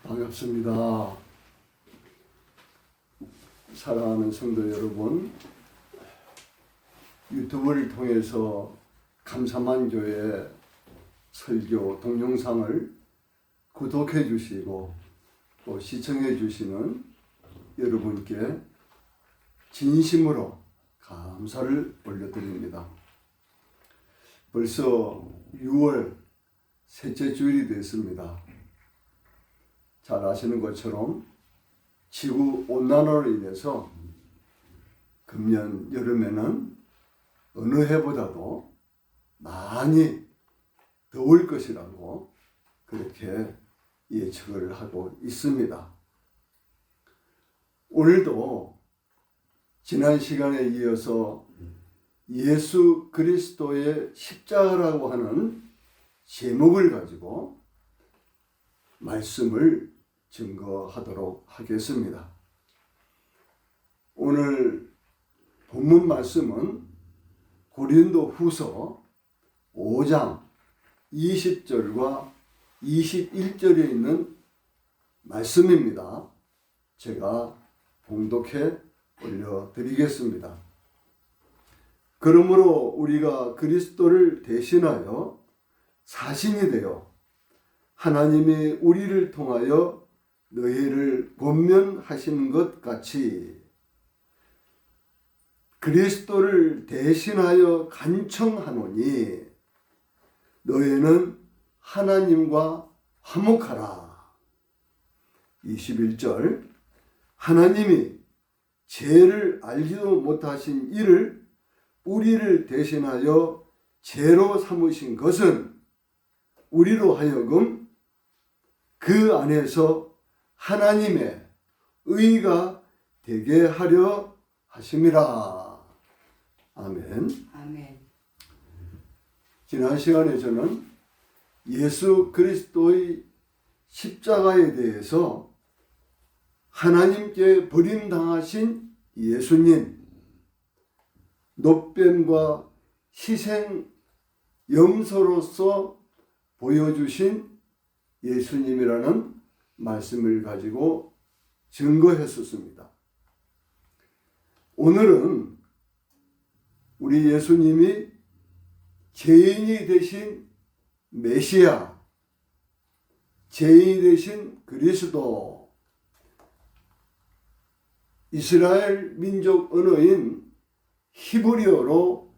반갑습니다. 사랑하는 성도 여러분, 유튜브를 통해서 감사만교회 설교 동영상을 구독해 주시고 또 시청해 주시는 여러분께 진심으로 감사를 올려드립니다. 벌써 6월 셋째 주일이 됐습니다. 잘 아시는 것처럼 지구 온난화로 인해서 금년 여름에는 어느 해보다도 많이 더울 것이라고 그렇게 예측을 하고 있습니다. 오늘도 지난 시간에 이어서 예수 그리스도의 십자가라고 하는 제목을 가지고 말씀을 증거하도록 하겠습니다. 오늘 본문 말씀은 고린도 후서 5장 20절과 21절에 있는 말씀입니다. 제가 봉독해 올려드리겠습니다. 그러므로 우리가 그리스도를 대신하여 사신이 되어 하나님이 우리를 통하여 너희를 권면하시는 것 같이 그리스도를 대신하여 간청하노니 너희는 하나님과 화목하라. 21절 하나님이 죄를 알지도 못하신 이를 우리를 대신하여 죄로 삼으신 것은 우리로 하여금 그 안에서 하나님의 의가 되게 하려 하심이라. 아멘. 아멘. 지난 시간에 저는 예수 그리스도의 십자가에 대해서 하나님께 버림당하신 예수님, 노뱀과 희생 염소로서 보여주신 예수님이라는 말씀을 가지고 증거했었습니다. 오늘은 우리 예수님이 죄인이 되신 메시아, 죄인이 되신 그리스도, 이스라엘 민족 언어인 히브리어로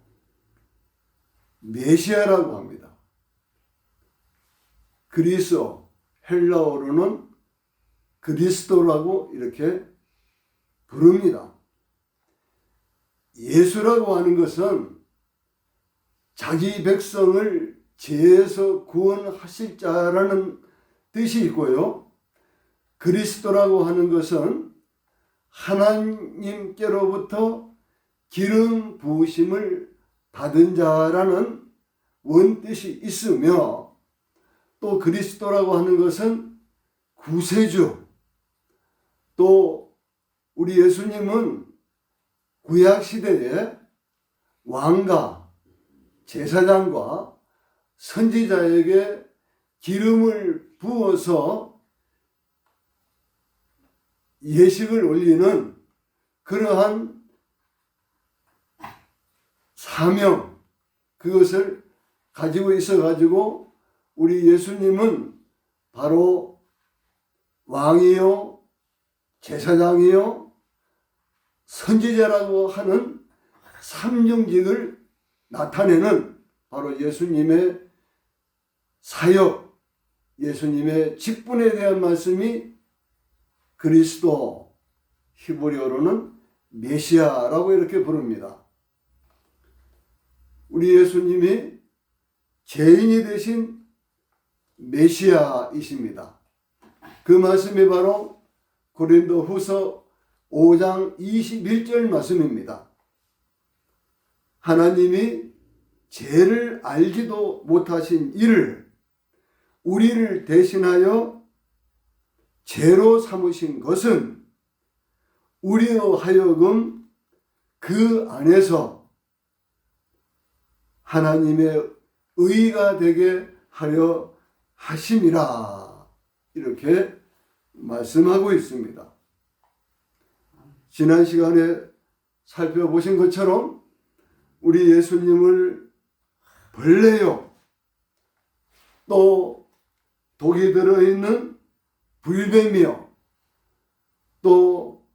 메시아라고 합니다. 그리스어, 헬라어로는 그리스도라고 이렇게 부릅니다. 예수라고 하는 것은 자기 백성을 죄에서 구원하실 자라는 뜻이 있고요. 그리스도라고 하는 것은 하나님께로부터 기름 부으심을 받은 자라는 원뜻이 있으며, 또 그리스도라고 하는 것은 구세주, 또 우리 예수님은 구약시대에 왕과 제사장과 선지자에게 기름을 부어서 예식을 올리는 그러한 사명, 그것을 가지고 있어가지고 우리 예수님은 바로 왕이요, 제사장이요, 선지자라고 하는 삼중직을 나타내는 바로 예수님의 사역, 예수님의 직분에 대한 말씀이 그리스도, 히브리어로는 메시아라고 이렇게 부릅니다. 우리 예수님이 죄인이 되신 메시아이십니다. 그 말씀이 바로 고린도 후서 5장 21절 말씀입니다. 하나님이 죄를 알지도 못하신 이를 우리를 대신하여 죄로 삼으신 것은 우리로 하여금 그 안에서 하나님의 의가 되게 하려 하심이라. 이렇게 말씀하고 있습니다. 지난 시간에 살펴보신 것처럼 우리 예수님을 벌레요, 또 독이 들어있는 불뱀이요, 또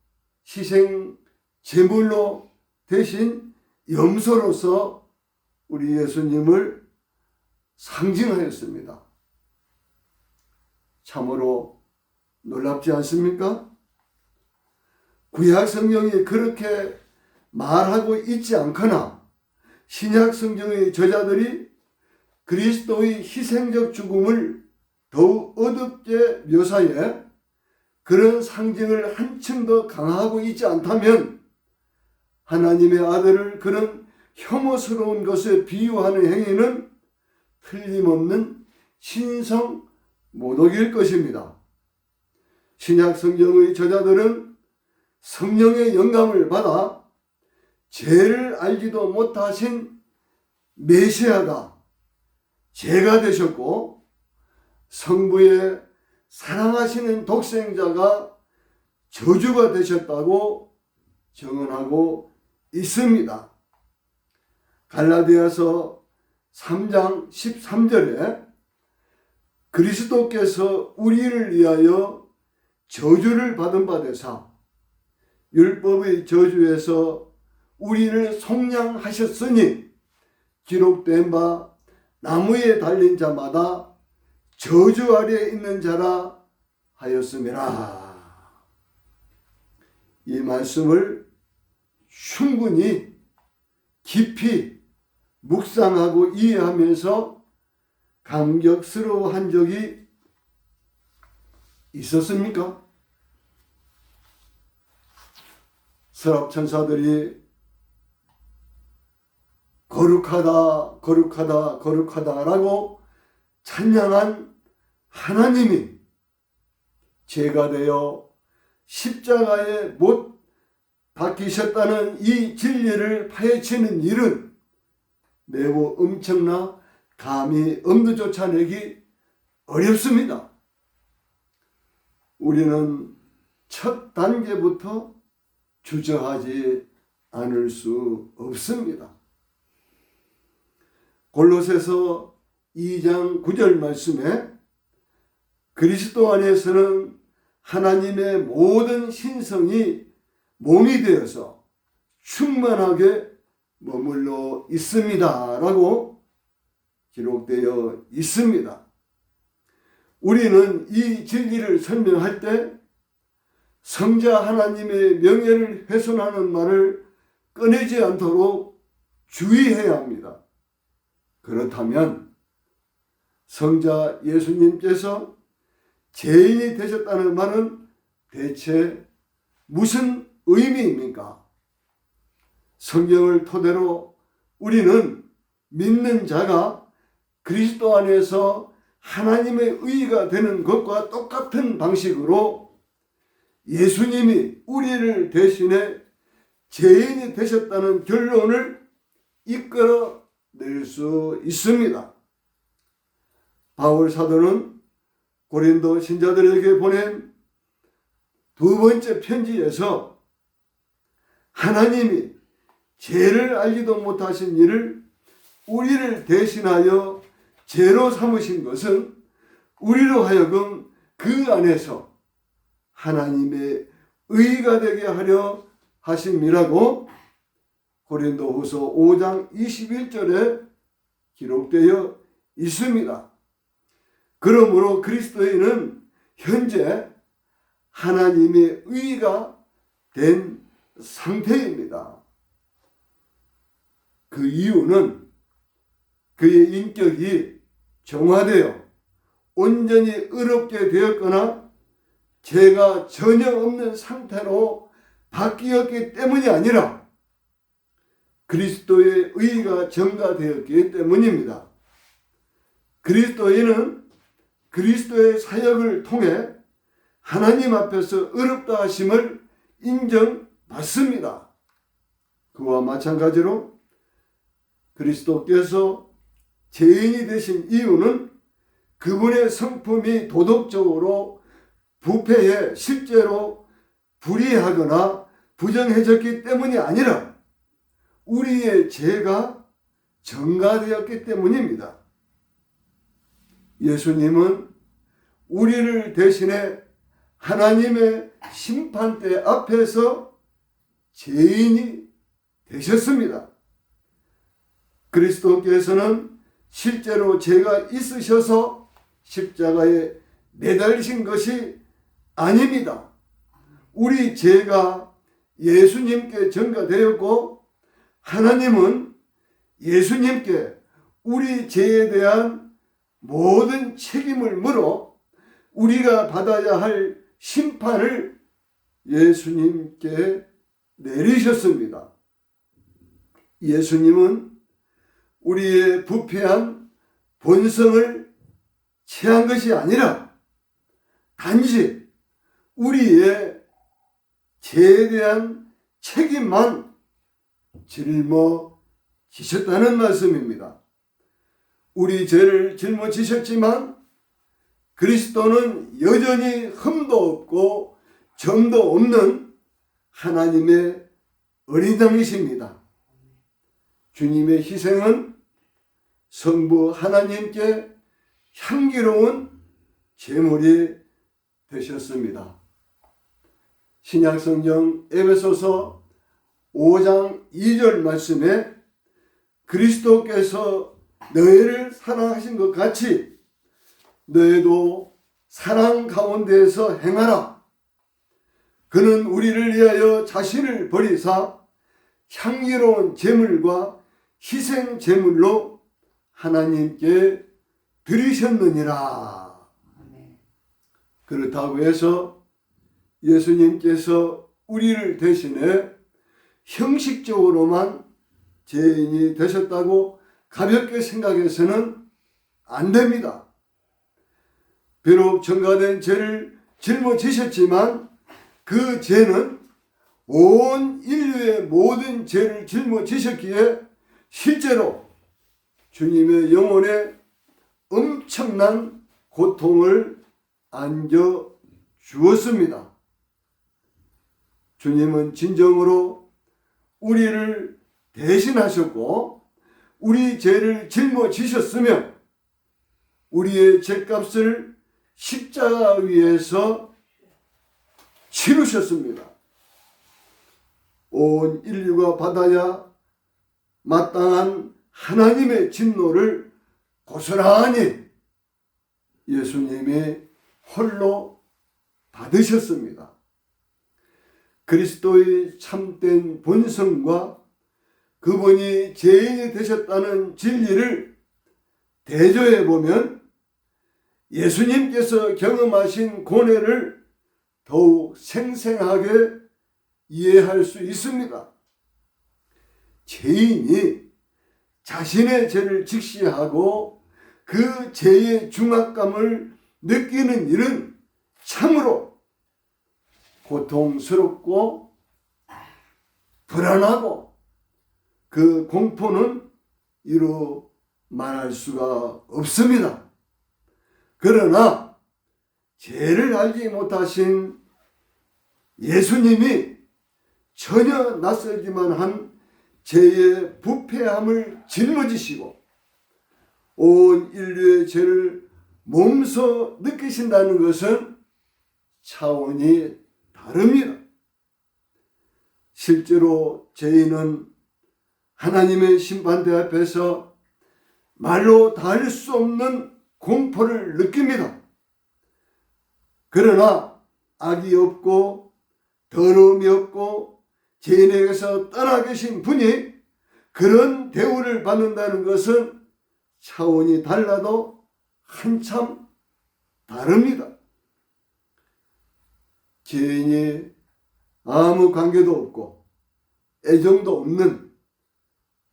희생 제물로 대신 염소로서 우리 예수님을 상징하였습니다. 참으로 놀랍지 않습니까? 구약 성경이 그렇게 말하고 있지 않거나 신약 성경의 저자들이 그리스도의 희생적 죽음을 더욱 어둡게 묘사해 그런 상징을 한층 더 강화하고 있지 않다면 하나님의 아들을 그런 혐오스러운 것에 비유하는 행위는 틀림없는 신성 모독일 것입니다. 신약 성경의 저자들은 성령의 영감을 받아 죄를 알지도 못하신 메시아가 죄가 되셨고 성부의 사랑하시는 독생자가 저주가 되셨다고 증언하고 있습니다. 갈라디아서 3장 13절에 그리스도께서 우리를 위하여 저주를 받은 바 되사 율법의 저주에서 우리를 속량하셨으니 기록된 바 나무에 달린 자마다 저주 아래에 있는 자라 하였음이라. 이 말씀을 충분히 깊이 묵상하고 이해하면서 감격스러워한 적이 있었습니까? 서랍 천사들이 거룩하다, 거룩하다, 거룩하다라고 찬양한 하나님이 죄가 되어 십자가에 못 박히셨다는 이 진리를 파헤치는 일은 매우 엄청나 감히 엄두조차 내기 어렵습니다. 우리는 첫 단계부터 주저하지 않을 수 없습니다. 골로새서 2장 9절 말씀에 그리스도 안에서는 하나님의 모든 신성이 몸이 되어서 충만하게 머물러 있습니다 라고 기록되어 있습니다. 우리는 이 진리를 설명할 때 성자 하나님의 명예를 훼손하는 말을 꺼내지 않도록 주의해야 합니다. 그렇다면 성자 예수님께서 죄인이 되셨다는 말은 대체 무슨 의미입니까? 성경을 토대로 우리는 믿는 자가 그리스도 안에서 하나님의 의가 되는 것과 똑같은 방식으로 예수님이 우리를 대신해 죄인이 되셨다는 결론을 이끌어낼 수 있습니다. 바울 사도는 고린도 신자들에게 보낸 두 번째 편지에서 하나님이 죄를 알지도 못하신 이를 우리를 대신하여 죄로 삼으신 것은 우리로 하여금 그 안에서 하나님의 의가 되게 하려 하심이라고 고린도후서 5장 21절에 기록되어 있습니다. 그러므로 그리스도인은 현재 하나님의 의가 된 상태입니다. 그 이유는 그의 인격이 정화되어 온전히 의롭게 되었거나 죄가 전혀 없는 상태로 바뀌었기 때문이 아니라 그리스도의 의가 전가되었기 때문입니다. 그리스도인은 그리스도의 사역을 통해 하나님 앞에서 의롭다 하심을 인정받습니다. 그와 마찬가지로 그리스도께서 죄인이 되신 이유는 그분의 성품이 도덕적으로 부패에 실제로 불이하거나 부정해졌기 때문이 아니라 우리의 죄가 전가되었기 때문입니다. 예수님은 우리를 대신해 하나님의 심판대 앞에서 죄인이 되셨습니다. 그리스도께서는 실제로 죄가 있으셔서 십자가에 매달리신 것이 아닙니다. 우리 죄가 예수님께 전가되었고 하나님은 예수님께 우리 죄에 대한 모든 책임을 물어 우리가 받아야 할 심판을 예수님께 내리셨습니다. 예수님은 우리의 부패한 본성을 취한 것이 아니라 단지 우리의 죄에 대한 책임만 짊어지셨다는 말씀입니다. 우리 죄를 짊어지셨지만 그리스도는 여전히 흠도 없고 점도 없는 하나님의 어린 양이십니다. 주님의 희생은 성부 하나님께 향기로운 제물이 되셨습니다. 신약성경 에베소서 5장 2절 말씀에 그리스도께서 너희를 사랑하신 것 같이 너희도 사랑 가운데에서 행하라. 그는 우리를 위하여 자신을 버리사 향기로운 제물과 희생 제물로 하나님께 드리셨느니라. 그렇다고 해서 예수님께서 우리를 대신해 형식적으로만 죄인이 되셨다고 가볍게 생각해서는 안 됩니다. 비록 전가된 죄를 짊어지셨지만 그 죄는 온 인류의 모든 죄를 짊어지셨기에 실제로 주님의 영혼에 엄청난 고통을 안겨주었습니다. 주님은 진정으로 우리를 대신하셨고 우리 죄를 짊어지셨으며 우리의 죄값을 십자가 위에서 치르셨습니다. 온 인류가 받아야 마땅한 하나님의 진노를 고스란히 예수님이 홀로 받으셨습니다. 그리스도의 참된 본성과 그분이 죄인이 되셨다는 진리를 대조해 보면 예수님께서 경험하신 고뇌를 더욱 생생하게 이해할 수 있습니다. 죄인이 자신의 죄를 직시하고 그 죄의 중압감을 느끼는 일은 참으로 고통스럽고 불안하고 그 공포는 이루 말할 수가 없습니다. 그러나 죄를 알지 못하신 예수님이 전혀 낯설기만 한 죄의 부패함을 짊어지시고 온 인류의 죄를 몸소 느끼신다는 것은 차원이 다릅니다. 실제로 죄인은 하나님의 심판대 앞에서 말로 다 할 수 없는 공포를 느낍니다. 그러나 악이 없고 더러움이 없고 죄인에게서 떠나 계신 분이 그런 대우를 받는다는 것은 차원이 달라도 한참 다릅니다. 죄인이 아무 관계도 없고 애정도 없는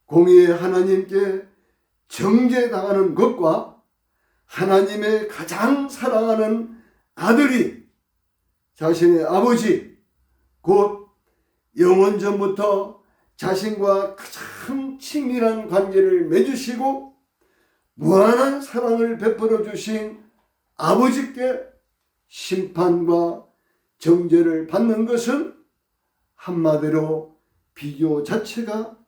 공의의 하나님께 정죄당하는 것과 하나님의 가장 사랑하는 아들이 자신의 아버지 곧 영원전부터 자신과 가장 친밀한 관계를 맺으시고 무한한 사랑을 베풀어 주신 아버지께 심판과 정죄를 받는 것은 한마디로 비교 자체가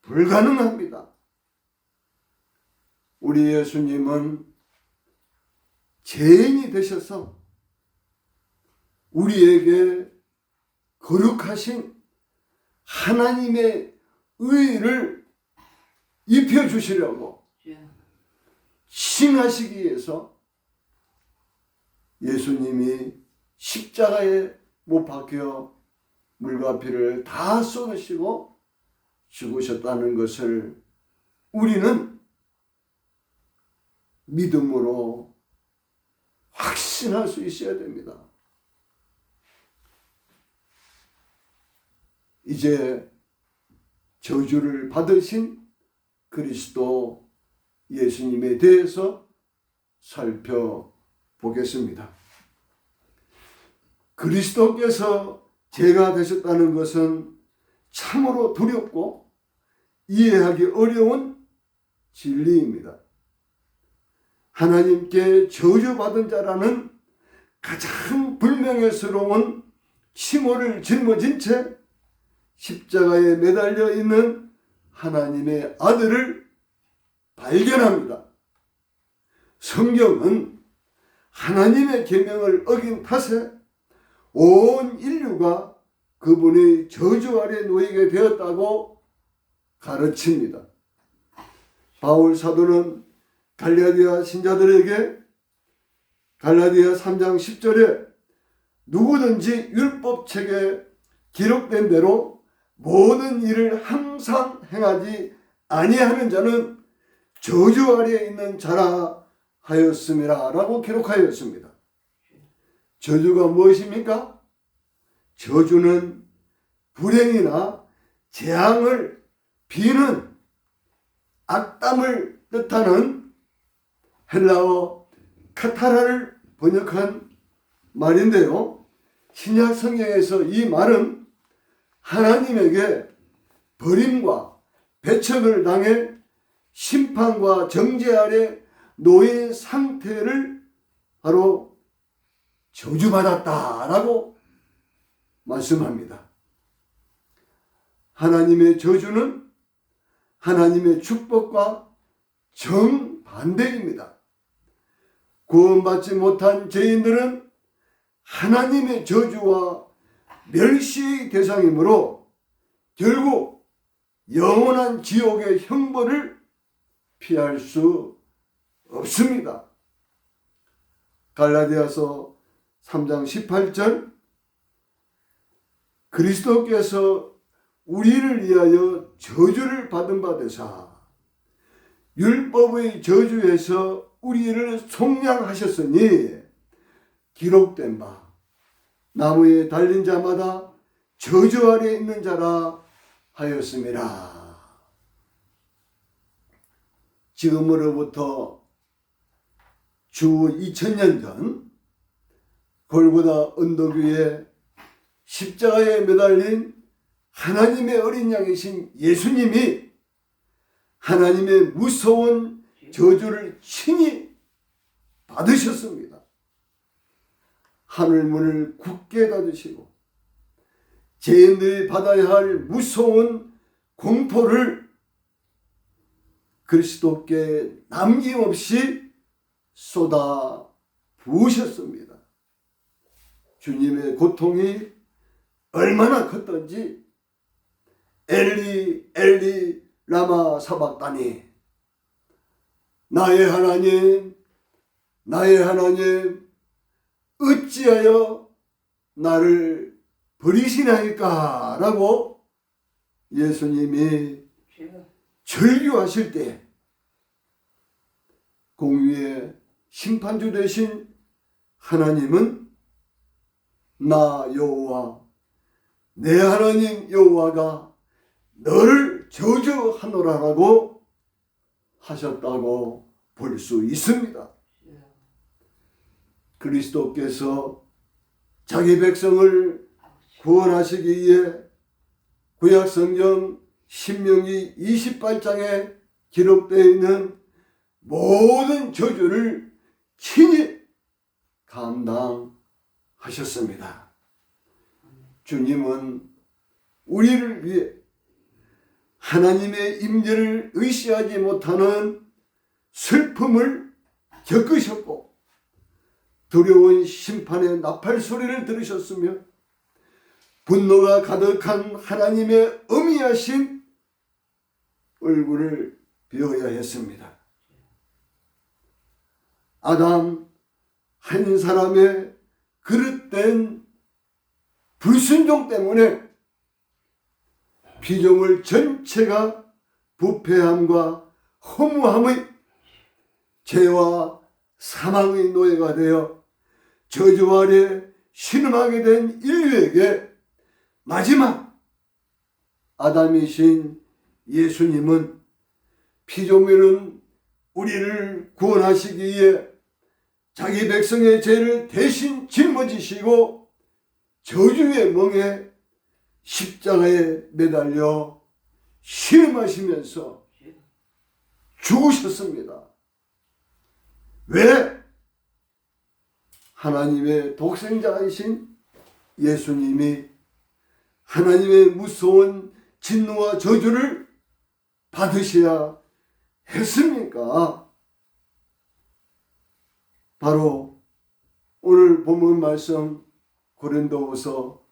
불가능합니다. 우리 예수님은 죄인이 되셔서 우리에게 거룩하신 하나님의 의를 입혀주시려고 싱하시기 위해서 예수님이 십자가에 못 박혀 물과 피를 다 쏟으시고 죽으셨다는 것을 우리는 믿음으로 확신할 수 있어야 됩니다. 이제 저주를 받으신 그리스도 예수님에 대해서 살펴보겠습니다. 그리스도께서 죄가 되셨다는 것은 참으로 두렵고 이해하기 어려운 진리입니다. 하나님께 저주받은 자라는 가장 불명예스러운 칭호를 짊어진 채 십자가에 매달려 있는 하나님의 아들을 발견합니다. 성경은 하나님의 계명을 어긴 탓에 온 인류가 그분의 저주 아래 놓이게 되었다고 가르칩니다. 바울 사도는 갈라디아 신자들에게 갈라디아 3장 10절에 누구든지 율법책에 기록된 대로 모든 일을 항상 행하지 아니하는 자는 저주 아래에 있는 자라 하였음이라 라고 기록하였습니다. 저주가 무엇입니까? 저주는 불행이나 재앙을 비는 악담을 뜻하는 헬라어 카타라를 번역한 말인데요. 신약 성경에서 이 말은 하나님에게 버림과 배척을 당해 심판과 정죄 아래 놓인 상태를 바로 저주받았다라고 말씀합니다. 하나님의 저주는 하나님의 축복과 정반대입니다. 구원받지 못한 죄인들은 하나님의 저주와 멸시의 대상이므로 결국 영원한 지옥의 형벌을 피할 수 없습니다. 갈라디아서 3장 18절 그리스도께서 우리를 위하여 저주를 받은 바 되사 율법의 저주에서 우리를 속량하셨으니 기록된 바 나무에 달린 자마다 저주 아래 있는 자라 하였음이라. 지금으로부터 주 2000년 전 골고다 언덕 위에 십자가에 매달린 하나님의 어린 양이신 예수님이 하나님의 무서운 저주를 친히 받으셨습니다. 하늘문을 굳게 닫으시고 죄인들이 받아야 할 무서운 공포를 그리스도께 남김없이 쏟아 부으셨습니다. 주님의 고통이 얼마나 컸던지 엘리 엘리 라마 사박다니 나의 하나님 나의 하나님 어찌하여 나를 버리시나이까 라고 예수님이 절규하실 때 공의의 심판주 되신 하나님은 나 여호와 내 하나님 여호와가 너를 저주하노라라고 하셨다고 볼 수 있습니다. 그리스도께서 자기 백성을 구원하시기 위해 구약성경 신명기 28장에 기록되어 있는 모든 저주를 친히 감당하셨습니다. 주님은 우리를 위해 하나님의 임재를 의시하지 못하는 슬픔을 겪으셨고 두려운 심판의 나팔 소리를 들으셨으며 분노가 가득한 하나님의 어미하신 얼굴을 비워야 했습니다. 아담 한 사람의 그릇된 불순종 때문에 피조물 전체가 부패함과 허무함의 죄와 사망의 노예가 되어 저주 아래 신음하게 된 인류에게 마지막 아담이신 예수님은 피조물은 우리를 구원하시기 위해 자기 백성의 죄를 대신 짊어지시고 저주의 멍에 십자가에 매달려 신음하시면서 죽으셨습니다. 왜? 하나님의 독생자이신 예수님이 하나님의 무서운 진노와 저주를 받으셔야 했습니까? 바로 오늘 본문 말씀 고린도후서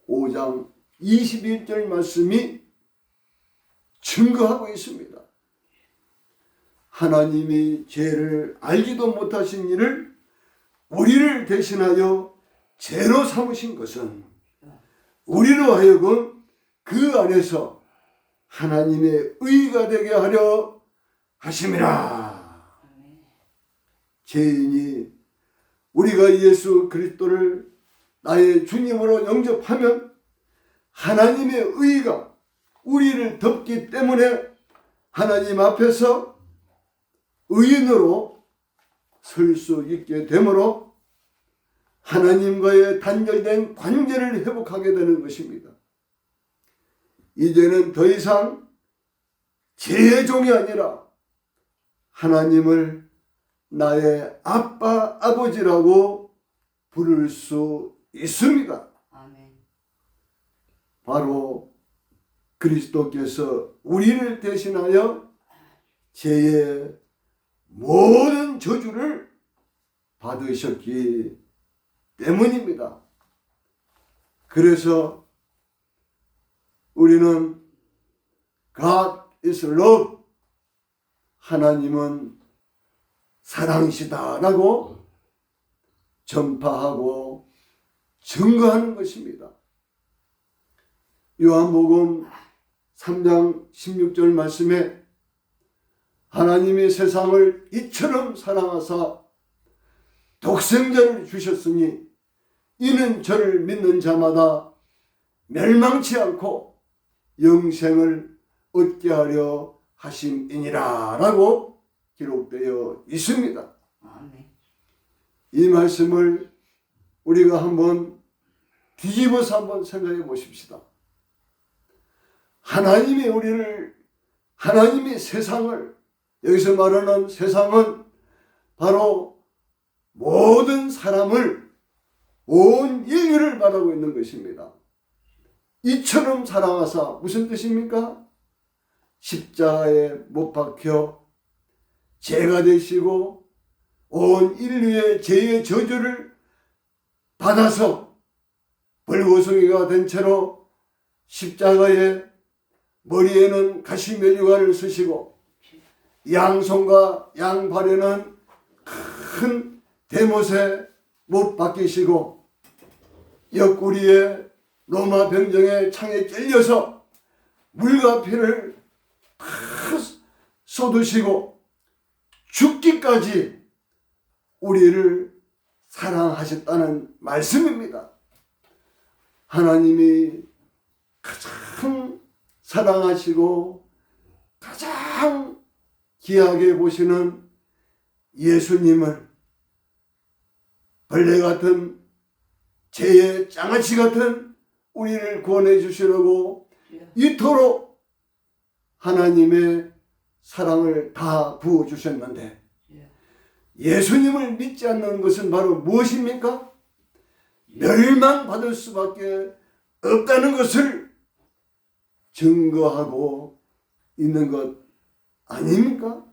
5장 21절 말씀이 증거하고 있습니다. 하나님이 죄를 알지도 못하신 이를 우리를 대신하여 죄로 삼으신 것은 우리로 하여금 그 안에서 하나님의 의가 되게 하려 하심이라. 죄인이 우리가 예수 그리스도를 나의 주님으로 영접하면 하나님의 의가 우리를 덮기 때문에 하나님 앞에서 의인으로 설 수 있게 되므로 하나님과의 단절된 관계를 회복하게 되는 것입니다. 이제는 더 이상 죄의 종이 아니라 하나님을 나의 아빠, 아버지라고 부를 수 있습니다. 아멘. 바로 그리스도께서 우리를 대신하여 죄의 모든 저주를 받으셨기 때문입니다. 그래서 우리는 God is love, 하나님은 사랑이시다라고 전파하고 증거하는 것입니다. 요한복음 3장 16절 말씀에 하나님이 세상을 이처럼 사랑하사 독생자를 주셨으니 이는 저를 믿는 자마다 멸망치 않고 영생을 얻게 하려 하심이니라 라고 기록되어 있습니다. 아멘. 이 말씀을 우리가 한번 뒤집어서 한번 생각해 보십시다. 하나님이 우리를, 하나님이 세상을, 여기서 말하는 세상은 바로 모든 사람을, 온 인류를 말하고 있는 것입니다. 이처럼 사랑하사 무슨 뜻입니까? 십자가에 못 박혀 죄가 되시고 온 인류의 죄의 저주를 받아서 벌거숭이가 된 채로 십자가에 머리에는 가시면류관을 쓰시고 양손과 양발에는 큰 대못에 못 박히시고 옆구리에 로마 병정의 창에 찔려서 물과 피를 다 쏟으시고 죽기까지 우리를 사랑하셨다는 말씀입니다. 하나님이 가장 사랑하시고 가장 귀하게 보시는 예수님을 벌레 같은 죄의 장아찌 같은 우리를 구원해 주시려고 이토록 하나님의 사랑을 다 부어주셨는데 예수님을 믿지 않는 것은 바로 무엇입니까? 멸망받을 수밖에 없다는 것을 증거하고 있는 것 아닙니까?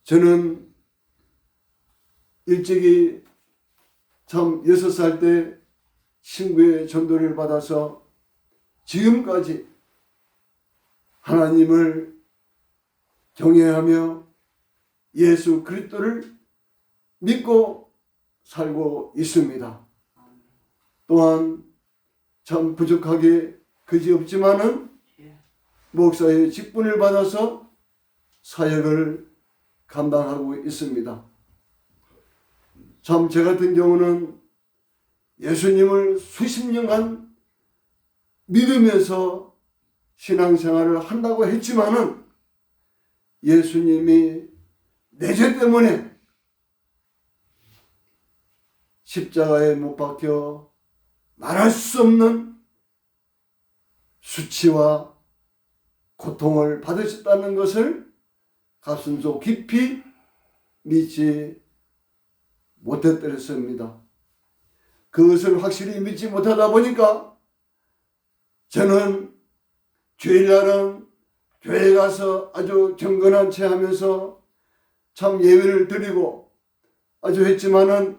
저는 일찍이 참 6살 때 친구의 전도를 받아서 지금까지 하나님을 경외하며 예수 그리스도를 믿고 살고 있습니다. 또한 참 부족하게 그지없지만은 목사의 직분을 받아서 사역을 감당하고 있습니다. 참 저 같은 경우는 예수님을 수십 년간 믿으면서 신앙생활을 한다고 했지만은 예수님이 내 죄 때문에 십자가에 못 박혀 말할 수 없는 수치와 고통을 받으셨다는 것을 가슴속 깊이 믿지 못했더랬습니다. 그것을 확실히 믿지 못하다 보니까 저는 주일날은 교회에 가서 아주 경건한 채 하면서 참 예배를 드리고 아주 했지만은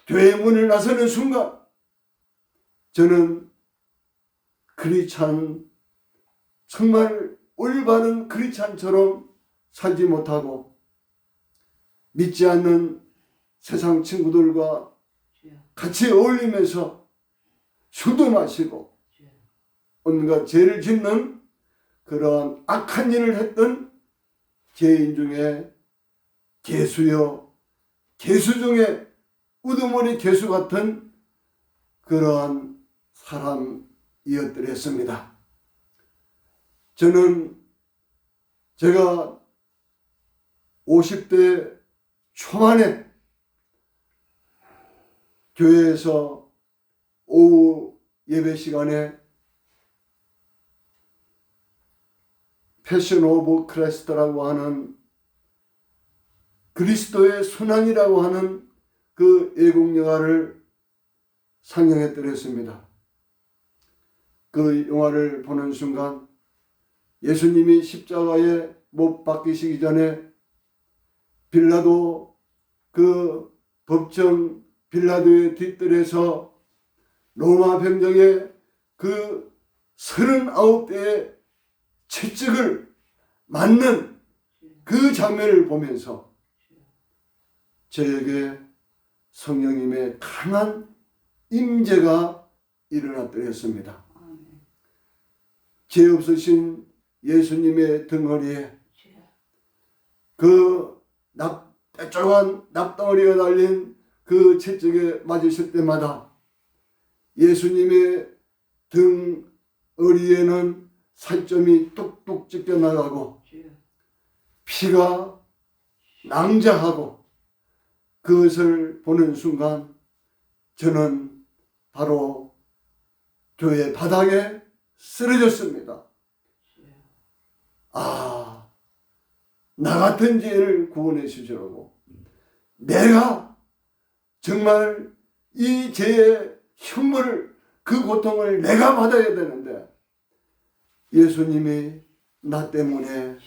교회 문을 나서는 순간 저는 크리스찬, 정말 올바른 크리스찬처럼 살지 못하고 믿지 않는 세상 친구들과 같이 어울리면서 술도 마시고 온갖 죄를 짓는 그러한 악한 일을 했던 죄인 중에 개수요, 개수 중에 우두머리 개수 같은 그러한 사람이었더랬습니다. 저는 제가 50대 초반에 교회에서 오후 예배 시간에 패션 오브 크라이스트라고 하는 그리스도의 순환이라고 하는 그 애국 영화를 상영했더랬습니다. 그 영화를 보는 순간 예수님이 십자가에 못 박히시기 전에 빌라도 그 법정 빌라도의 뒷뜰에서 로마 병정의 그 39대의 채찍을 맞는 그 장면을 보면서 저에게 성령님의 강한 임재가 일어났더랬습니다. 죄 없으신 예수님의 등허리에 그 뾰족한 납덩어리가 달린 그 채찍에 맞으실 때마다 예수님의 등허리에는 살점이 뚝뚝 찢겨나가고 피가 낭자하고 그것을 보는 순간 저는 바로 교회 바닥에 쓰러졌습니다. 아, 나 같은 죄를 구원해 주시라고. 내가 정말 이 죄의 흉물을, 그 고통을 내가 받아야 되는데 예수님이 나 때문에,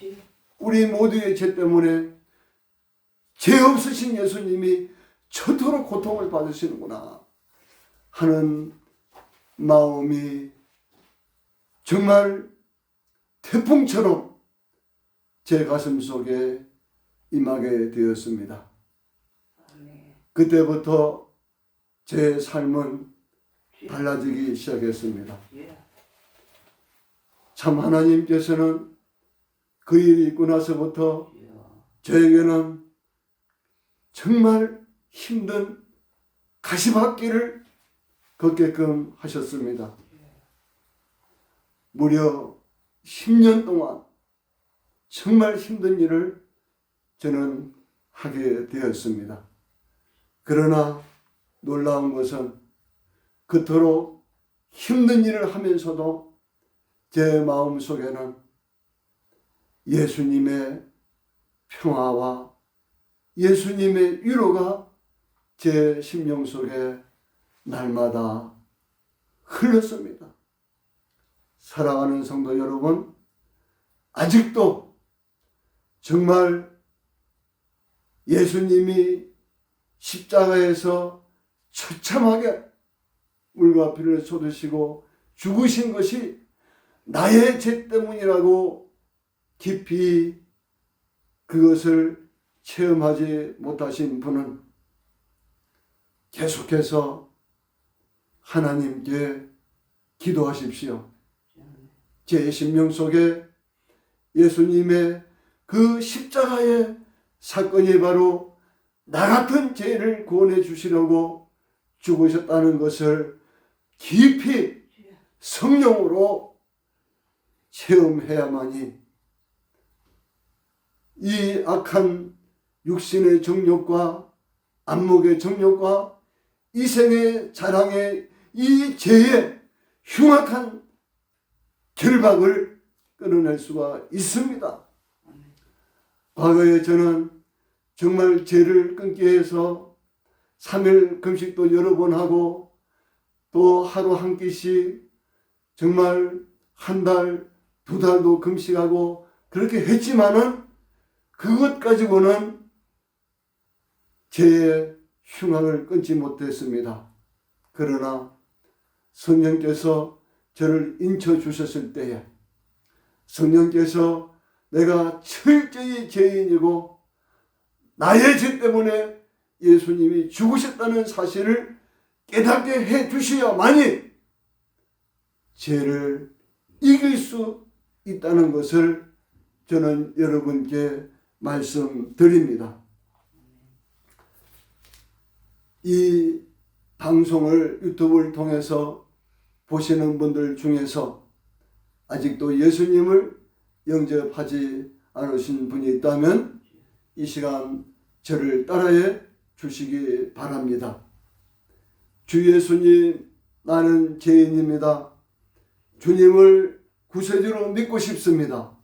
우리 모두의 죄 때문에 죄 없으신 예수님이 저토록 고통을 받으시는구나 하는 마음이 정말 태풍처럼 제 가슴 속에 임하게 되었습니다. 그때부터 제 삶은 달라지기 시작했습니다. 참 하나님께서는 그 일이 있고 나서부터 저에게는 정말 힘든 가시밭길을 걷게끔 하셨습니다. 무려 10년 동안 정말 힘든 일을 저는 하게 되었습니다. 그러나 놀라운 것은 그토록 힘든 일을 하면서도 제 마음속에는 예수님의 평화와 예수님의 위로가 제 심령 속에 날마다 흘렀습니다. 사랑하는 성도 여러분, 아직도 정말 예수님이 십자가에서 처참하게 물과 피를 쏟으시고 죽으신 것이 나의 죄 때문이라고 깊이 그것을 체험하지 못하신 분은 계속해서 하나님께 기도하십시오. 제 심령 속에 예수님의 그 십자가의 사건이 바로 나 같은 죄를 구원해 주시려고 죽으셨다는 것을 깊이 성령으로 체험해야만이 이 악한 육신의 정욕과 안목의 정욕과 이생의 자랑의 이 죄의 흉악한 결박을 끊어낼 수가 있습니다. 과거에 저는 정말 죄를 끊기 위해서 3일 금식도 여러 번 하고 또 하루 한 끼씩 정말 한 달, 두 달도 금식하고 그렇게 했지만은 그것 가지고는 죄의 흉악을 끊지 못했습니다. 그러나 성령께서 저를 인쳐 주셨을 때에 성령께서 내가 철저히 죄인이고 나의 죄 때문에 예수님이 죽으셨다는 사실을 깨닫게 해 주셔야만이 죄를 이길 수 있다는 것을 저는 여러분께 말씀드립니다. 이 방송을 유튜브를 통해서 보시는 분들 중에서 아직도 예수님을 영접하지 않으신 분이 있다면 이 시간 저를 따라해 주시기 바랍니다. 주 예수님, 나는 죄인입니다. 주님을 구세주로 믿고 싶습니다.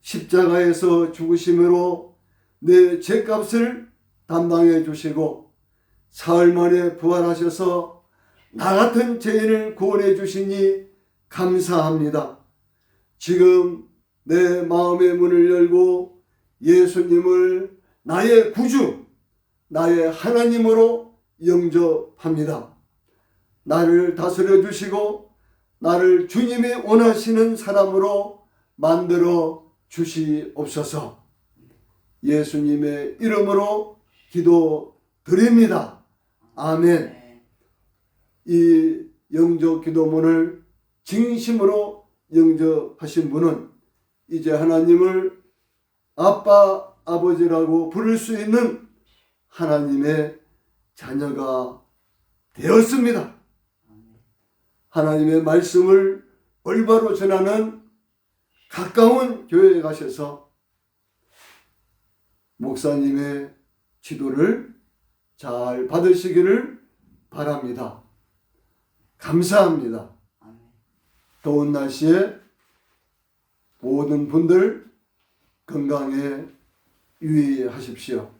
십자가에서 죽으심으로 내 죄값을 담당해 주시고 사흘 만에 부활하셔서 나 같은 죄인을 구원해 주시니 감사합니다. 지금 내 마음의 문을 열고 예수님을 나의 구주, 나의 하나님으로 영접합니다. 나를 다스려 주시고 나를 주님이 원하시는 사람으로 만들어 주시옵소서. 예수님의 이름으로 기도드립니다. 아멘. 이 영접 기도문을 진심으로 영접하신 분은 이제 하나님을 아빠, 아버지라고 부를 수 있는 하나님의 자녀가 되었습니다. 하나님의 말씀을 올바로 전하는 가까운 교회에 가셔서 목사님의 지도를 잘 받으시기를 바랍니다. 감사합니다. 더운 날씨에 모든 분들 건강에 유의하십시오.